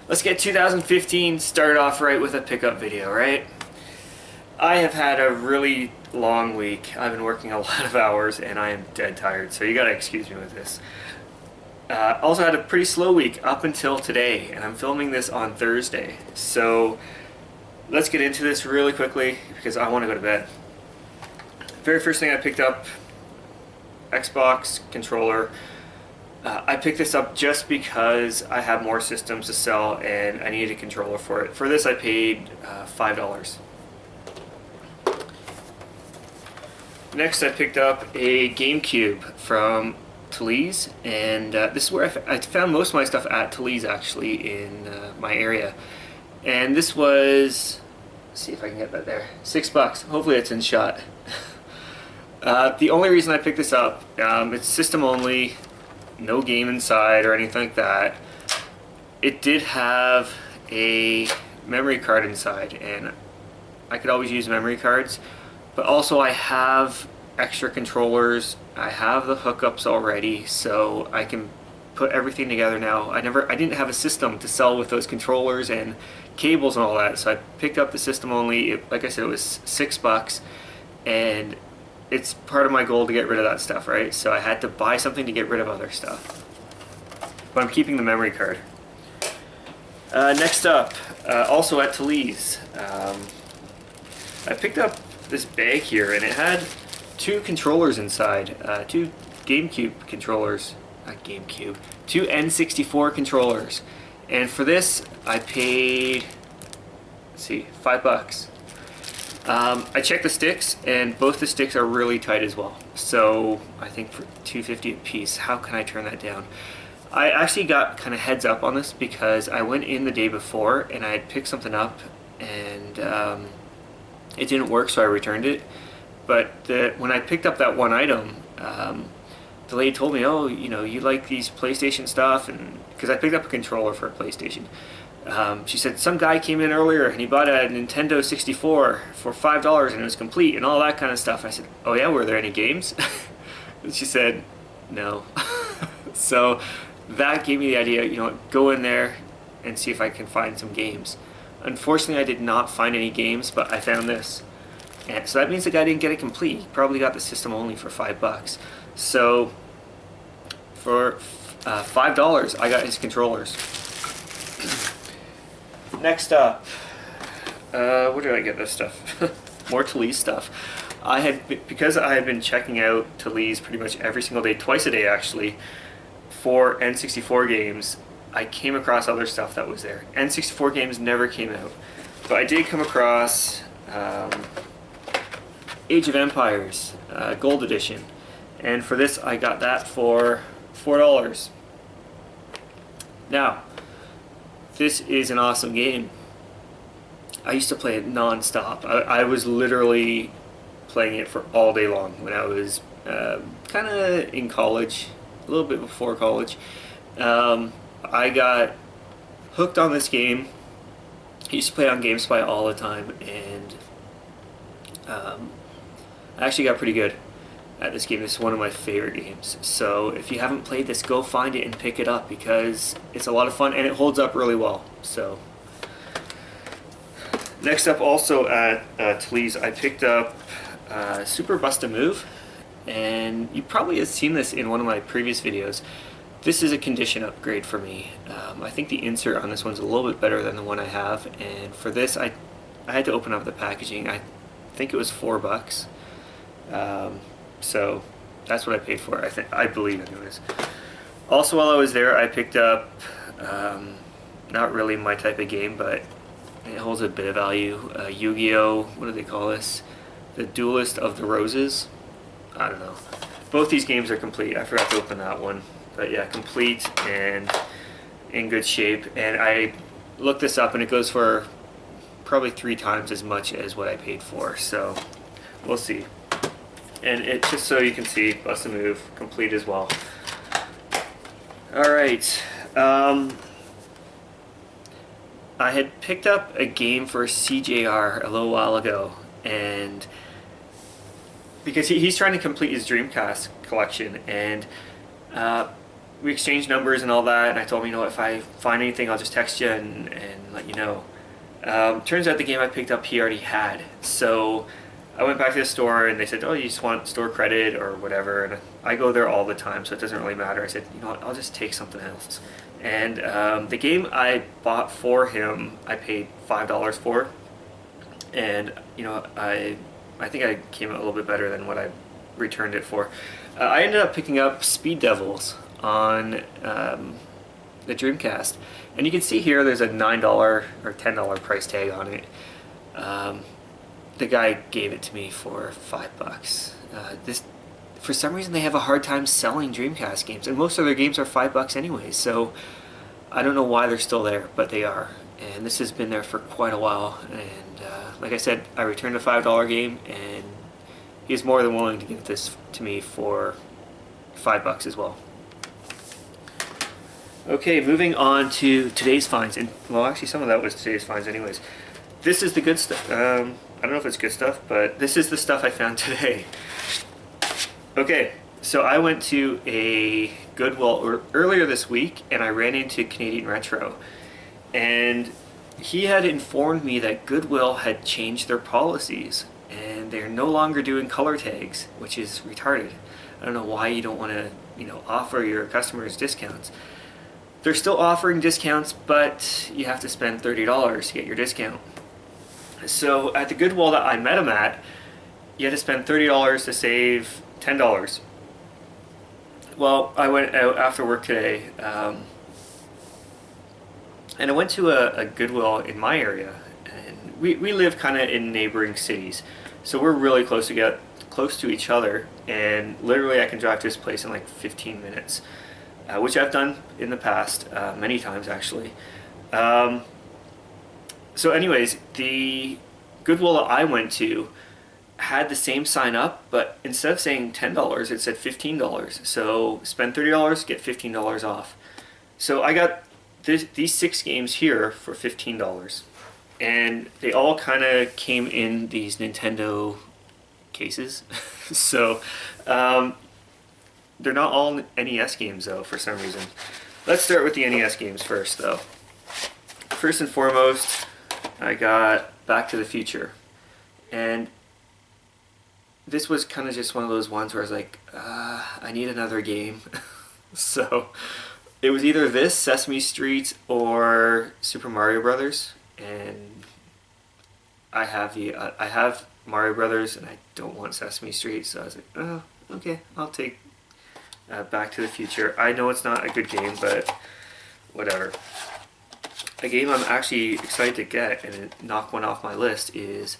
Let's get 2015 started off right with a pickup video, right? I have had a really long week. I've been working a lot of hours and I am dead tired, so you gotta excuse me with this. Also had a pretty slow week up until today, and I'm filming this on Thursday. So let's get into this really quickly because I want to go to bed. Very first thing I picked up, Xbox controller. I picked this up just because I have more systems to sell and I needed a controller for it. For this I paid $5. Next I picked up a GameCube from Thalese, and this is where I found most of my stuff at Thalese actually in my area. And this was, let's see if I can get that there, $6. Hopefully it's in shot. The only reason I picked this up, it's system only, no game inside or anything like that. It did have a memory card inside, and I could always use memory cards, but also I have extra controllers. I have the hookups already, so I can put everything together now. I didn't have a system to sell with those controllers and cables and all that, so I picked up the system only. Like I said, it was $6, and it's part of my goal to get rid of that stuff, right? So I had to buy something to get rid of other stuff. But I'm keeping the memory card. Next up, also at Thalese, I picked up this bag here, and it had two controllers inside, two GameCube controllers, not GameCube, two N64 controllers. And for this, I paid, let's see, $5. I checked the sticks, and both the sticks are really tight as well. So I think for $2.50 a piece, how can I turn that down? I actually got kind of heads up on this because I went in the day before and I had picked something up, and it didn't work, so I returned it. But when I picked up that one item, the lady told me, "Oh, you know, you like these PlayStation stuff," and because I picked up a controller for a PlayStation. She said some guy came in earlier and he bought a Nintendo 64 for $5 and it was complete and all that kind of stuff. I said, "Oh yeah, were there any games?" And she said, "No." So that gave me the idea, you know, go in there and see if I can find some games. Unfortunately, I did not find any games, but I found this. And so that means the guy didn't get it complete. He probably got the system only for $5. So for $5, I got his controllers. Next up, where did I get this stuff? More Thalese stuff. Because I had been checking out Thalese pretty much every single day, twice a day actually, for N64 games, I came across other stuff that was there. N64 games never came out, but I did come across Age of Empires Gold Edition, and for this I got that for $4. Now, this is an awesome game. I used to play it non-stop. I was literally playing it for all day long when I was kind of in college, a little bit before college. I got hooked on this game. I used to play on GameSpy all the time, and I actually got pretty good at this game. This is one of my favorite games. So if you haven't played this, go find it and pick it up because it's a lot of fun and it holds up really well. So next up, also at Thalese, I picked up Super Bust-A-Move, and you probably have seen this in one of my previous videos. This is a condition upgrade for me. I think the insert on this one's a little bit better than the one I have, and for this I had to open up the packaging. I think it was $4. So that's what I paid for it, I believe anyways. Also, while I was there, I picked up, not really my type of game, but it holds a bit of value, Yu-Gi-Oh! What do they call this? The Duelist of the Roses? I don't know. Both these games are complete. I forgot to open that one. But yeah, complete and in good shape. And I looked this up and it goes for probably 3 times as much as what I paid for. So we'll see. And it, just so you can see, Bust-A-Move, complete as well. Alright, I had picked up a game for CJR a little while ago, and because he's trying to complete his Dreamcast collection, and we exchanged numbers and all that, and I told him, you know, if I find anything, I'll just text you and let you know. Turns out the game I picked up he already had, so I went back to the store and they said, oh, you just want store credit or whatever, and I go there all the time, so it doesn't really matter. I said, you know what, I'll just take something else. And the game I bought for him, I paid $5 for, and you know, I think I came out a little bit better than what I returned it for. I ended up picking up Speed Devils on the Dreamcast, and you can see here there's a $9 or $10 price tag on it. The guy gave it to me for $5. This, for some reason, they have a hard time selling Dreamcast games, and most of their games are $5 anyway. So I don't know why they're still there, but they are. And this has been there for quite a while. And like I said, I returned a $5 game, and he's more than willing to give this to me for $5 as well. Okay, moving on to today's finds, and well, actually, some of that was today's finds, anyways. This is the good stuff. I don't know if it's good stuff, but this is the stuff I found today. Okay, so I went to a Goodwill earlier this week, and I ran into Canadian Retro, and he had informed me that Goodwill had changed their policies, and they're no longer doing color tags, which is retarded. I don't know why you don't want to, you know, offer your customers discounts. They're still offering discounts, but you have to spend $30 to get your discount. So at the Goodwill that I met him at, you had to spend $30 to save $10. Well, I went out after work today, and I went to a Goodwill in my area, and we live kind of in neighboring cities, so we're really close to each other, and literally I can drive to this place in like 15 minutes, which I've done in the past, many times actually. So anyways, the Goodwill that I went to had the same sign up, but instead of saying $10, it said $15. So spend $30, get $15 off. So I got these 6 games here for $15. And they all kind of came in these Nintendo cases. So they're not all NES games though, for some reason. Let's start with the NES games first though. First and foremost, I got Back to the Future, and this was kind of just one of those ones where I was like, I need another game. So it was either this, Sesame Street, or Super Mario Brothers, and I have Mario Brothers, and I don't want Sesame Street, so I was like, oh, okay, I'll take Back to the Future. I know it's not a good game, but whatever. A game I'm actually excited to get and knock one off my list is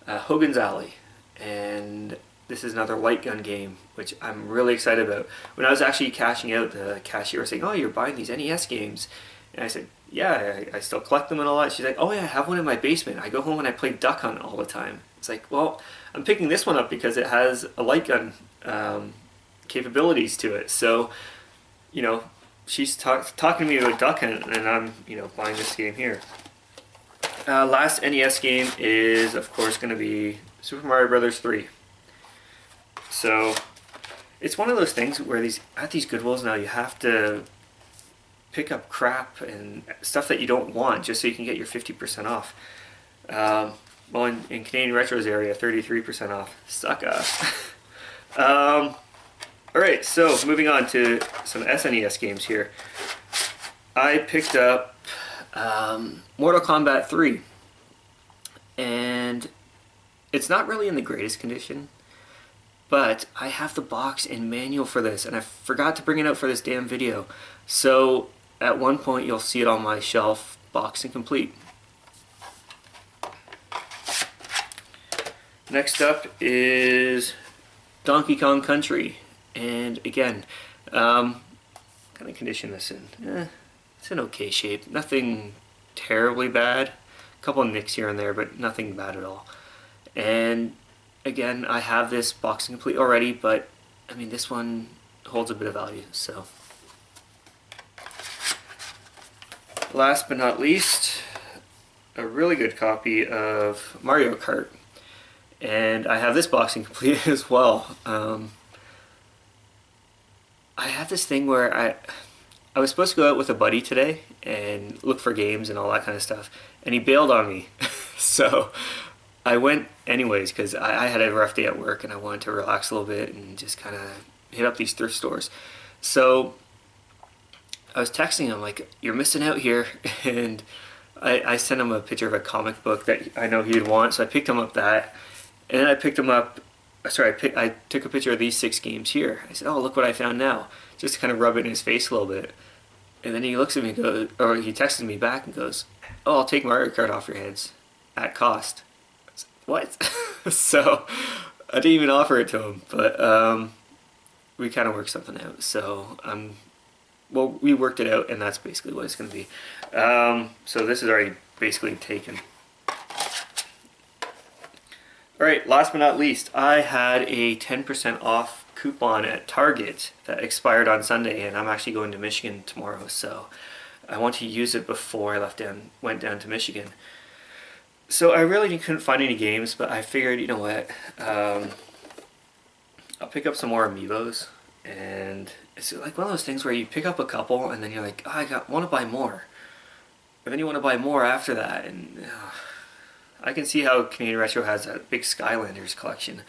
Hogan's Alley, and this is another light gun game which I'm really excited about. When I was actually cashing out, the cashier was saying, oh, you're buying these NES games, and I said, yeah, I still collect them and all that. She's like, oh yeah, I have one in my basement. I go home and I play Duck Hunt all the time. It's like, well, I'm picking this one up because it has a light gun capabilities to it, so you know, she's talking to me about Duck Hunt, and I'm, you know, buying this game here. Last NES game is, of course, going to be Super Mario Brothers 3. So it's one of those things where at these Goodwills now you have to pick up crap and stuff that you don't want just so you can get your 50% off. Well, in Canadian Retro's area, 33% off. Sucka. Alright, so moving on to some SNES games here. I picked up Mortal Kombat 3, and it's not really in the greatest condition, but I have the box and manual for this, and I forgot to bring it out for this damn video. So at one point you'll see it on my shelf, box and complete. Next up is Donkey Kong Country. And again, kind of condition this in. It's in okay shape. Nothing terribly bad. A couple of nicks here and there, but nothing bad at all. And again, I have this box complete already, but I mean, this one holds a bit of value. So, last but not least, a really good copy of Mario Kart, and I have this boxing complete as well. I have this thing where I was supposed to go out with a buddy today and look for games and all that kind of stuff, and he bailed on me. So I went anyways because I had a rough day at work and I wanted to relax a little bit and just kind of hit up these thrift stores. So I was texting him like, "You're missing out here," and I sent him a picture of a comic book that I know he'd want. So I picked him up that, and then I picked him up. Sorry, I took a picture of these 6 games here. I said, "Oh, look what I found now," just to kind of rub it in his face a little bit. And then he looks at me and goes, or he texted me back and goes, "Oh, I'll take Mario Kart off your hands at cost." I said, "What?" So I didn't even offer it to him, but we kind of worked something out. So well, we worked it out, and that's basically what it's going to be. So this is already basically taken. Alright, last but not least, I had a 10% off coupon at Target that expired on Sunday, and I'm actually going to Michigan tomorrow, so I want to use it before I went down to Michigan. So I really couldn't find any games, but I figured, you know what, I'll pick up some more Amiibos, and it's like one of those things where you pick up a couple, and then you're like, oh, want to buy more. And then you want to buy more after that, and I can see how Canadian Retro has a big Skylanders collection.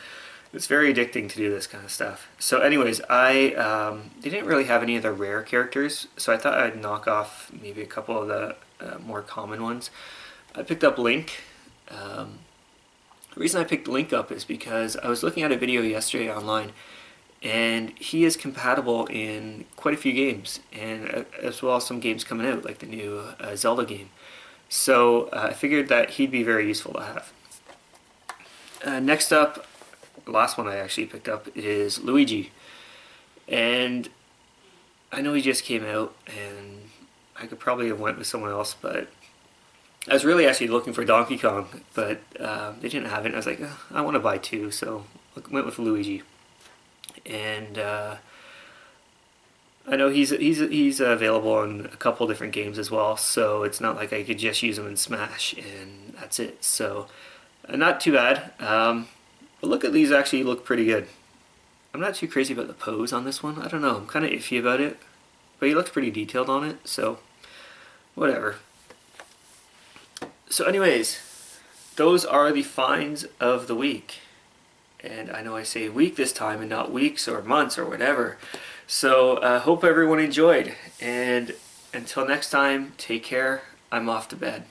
It's very addicting to do this kind of stuff. So anyways, they didn't really have any of the rare characters, so I thought I'd knock off maybe a couple of the more common ones. I picked up Link. The reason I picked Link up is because I was looking at a video yesterday online, and he is compatible in quite a few games, and as well as some games coming out, like the new Zelda game. So I figured that he'd be very useful to have. Next up, the last one I actually picked up is Luigi. And I know he just came out, and I could probably have went with someone else, but I was really actually looking for Donkey Kong, but they didn't have it, and I was like, oh, I want to buy 2, so I went with Luigi. And I know he's available on a couple different games as well, so it's not like I could just use him in Smash and that's it. So not too bad. But look at these, actually look pretty good. I'm not too crazy about the pose on this one. I don't know, I'm kind of iffy about it, but he looks pretty detailed on it, so whatever. So anyways, those are the finds of the week. And I know I say week this time and not weeks or months or whatever. So hope everyone enjoyed. And until next time, take care. I'm off to bed.